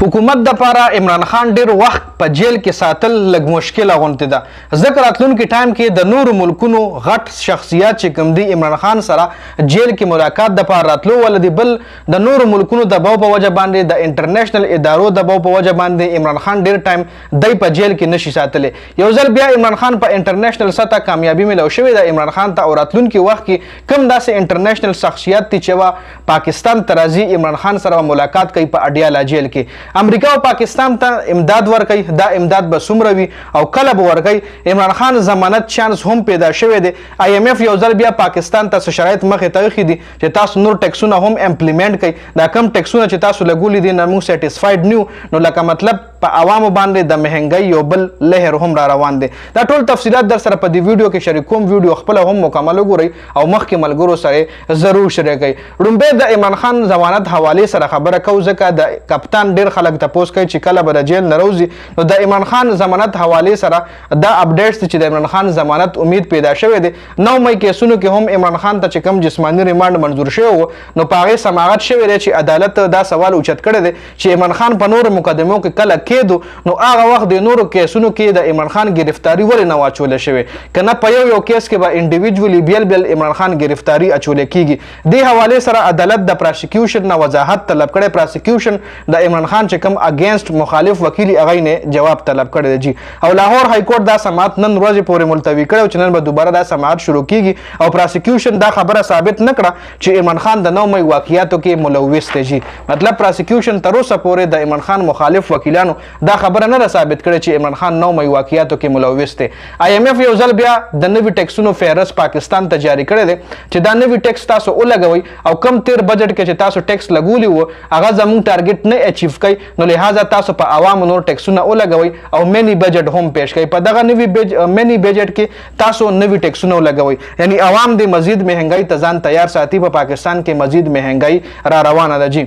حکومت د پاره عمران خان ډیر وخت په جیل کې ساتل لږ مشکل غونډه ده ځکه راتلونکي ټایم کې د نورو ملکونو غټ شخصیت چې کوم دی عمران خان سره جیل کې ملاقات د پاره راتلو ولدي بل د نورو ملکونو د باو په وجه باندې د انټرنیشنل ادارو د باو په وجه باندې عمران خان ډیر ټایم دای په جیل کې نشي ساتلې یو ځل بیا عمران خان په انټرنیشنل سطح کامیابی ملو شوی د عمران خان ته او راتلونکي وخت کې کم داسې انټرنیشنل شخصیت چې پاکستان ترازی عمران خان سره ملاقات کوي په اډیالا جیل کې امریکا او پاکستان ته امداد ورکوي دا امداد به څومره وي او کله به ورکوي عمران خان ضمانت چانس هم پیدا شوی دی IMF یو ځل بیا پاکستان ته شرایط مخې ته ایښي دي چې تاسو نور ټیکسونه هم امپلیمنټ کړئ دا کم ټیکسونه چې تاسو لګولي دي نه موږ سیټسفاید نیو نو لکه مطلب په عوامو باندې د مهنګۍ یو بل لهر هم را روان دی دا ټول تفصیلات در سره په دې ویډیو کې شریک کوم ویډیو خپل هم مکمل وګورئ او مخکې ملګرو سره ضرور شریک کړئ لومبۍ د عمران خان ضمانت حوالې سره خبره کوو ځکه د کپتان ډیر خلک تپوس کوي چې کله به د جیل نه راوځي نو د عمران خان ضمانت حوالې سره دا اپډیټس چې د عمران خان ضمانت امید پیدا شوی دی 9 مئی کیسونو کې هم عمران خان ته چې کوم جسمانی ریمانډ منظور شوی و نو په هغې سماعت شوی دی چې عدالت دا سوال اوچت کړی دی چې عمران خان په نورو مقدمو کې کله کېدو نو هغه وخت د نورو کیسونو کې د عمران خان گرفتاری ولې نه واچولی شوې که نه په یو کیس کې به انډیویجولي بیل بیل عمران خان گرفتاری اچولی کیږي دې حوالې سره عدالت د پراسیکیوشن نه وضاحت طلب کړی پراسیکیوشن د عمران خان چې کوم اگینسٹ مخالف وکیل هغه نه جواب طلب کړی دی او لاهور های کورټ دا سماعت نن ورځې پورې ملتوي کړی چې نن به دوباره دا سماعت شروع کیږي او پراسیکیوشن دا خبره ثابت نه کړه چې عمران خان د 9 مئی واقعیاتو کې ملوث دی مطلب پراسیکیوشن تر اوسه پورې د عمران خان مخالف وکیلانو دا خبره نه ثابت کړي چې عمران خان 9 مئی واقعیاتو کې ملوث دی IMF یو ځل بیا د نوي ټیکسونو فهرست پاکستان ته جاری کړی دی چې دا نوي ټیکس تاسو ولګوئ او کم تیر بجټ کې چې تاسو ټیکس لګولی وو هغه زموږ ټارګټ نه اچیو کوي نو لہذا تاسو په عوامو نور ټیکسونه ولګوئ او مینی بجټ هم پیش کوي په دغه نوي مینی بجټ کې تاسو نوي ټیکسونه ولګوئ یعنی عوام د مزید مهنګۍ ته ځان تیار ساتي په پاکستان کې مزید مهنګۍ را روانه ده جی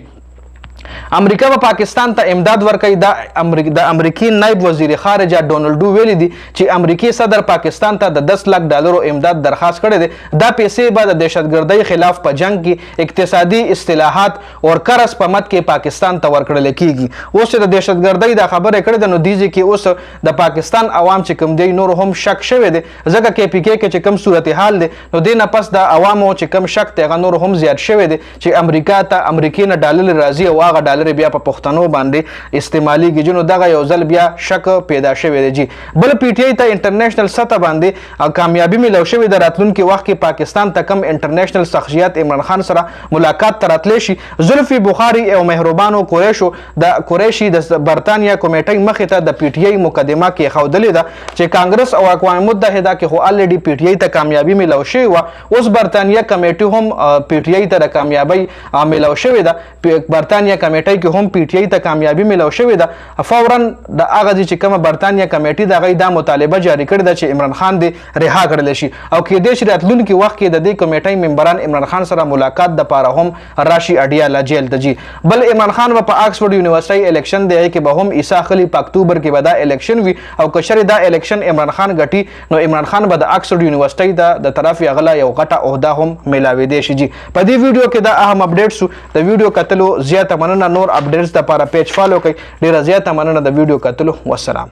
امریکا په پاکستان ته امداد ورکوي د امریکي نائب وزیر خارجه ډونالډو ویلي دي چې امریکي صدر پاکستان ته د 10 لک ډالرو امداد درخواست کړی دی دا پیسې به د دهشتګردۍ خلاف په جنگ کې اقتصادي اصلاحات او کرس په مد کې پاکستان ته ورکړل کیږي اوس د دهشتګردۍ دا خبره کړې ده نو دیږي کې اوس د پاکستان عوام چې کوم دی نور هم شک شوی دی ځکه کې پی کې چې کوم صورتحال دی نو دې نه پس د عوامو چې کوم شک دی هغه نور هم زیات شوی دی چې امریکا ته امریکي نه ډالر راځي او هغه ډالر بیا په پښتنو باندې استعماليږي جنو دغه یو ځل بیا شک پیدا شوی دی جی بل PTI ته انټرنیشنل سطح باندې کامیابی ملو شوی د راتلونکي وخت کې پاکستان ته کم انټرنیشنل شخصیت عمران خان سره ملاقات تراتلی شي زلفی بخاری او مهربانو قریشي د برتانیا کمیټې مخې ته د PTI مقدمه کې خودلې ده چې کانګرس او اقوام متحده کې خو الریډي PTI ته کامیابی ملو شوی و اوس برتانیا کمیټې هم PTI ته د کامیابی ملو شوی ده برتانیا کمیټې کې هم PTI ته کامیابی ملو شوی ده فورا د هغه چې کومه برتانیا کمیټې د غي دا مطالبه جاری کړې ده چې عمران خان دې رها کړل شي او کې د راتلونکي وخت کې د دې کمیټې ممبران عمران خان سره ملاقات د پاره هم راشي اډیالا جیل ته جی بل عمران خان په آکسفورد یونیورسيټي الیکشن دی کې به هم عیسی خلی په اکتوبر کې به دا الیکشن وي او کشر دا الیکشن عمران خان غټي نو عمران خان به د آکسفورد یونیورسيټي د طرف غلا یو غټه عہده هم ملاوي دی شي جی په دې ویډیو کې دا اهم اپډیټس د ویډیو کتلو زیاته مننه نور اپډیټس لپاره پیج فالو کړئ ډیره زیاته مننه د ویډیو کتلو والسلام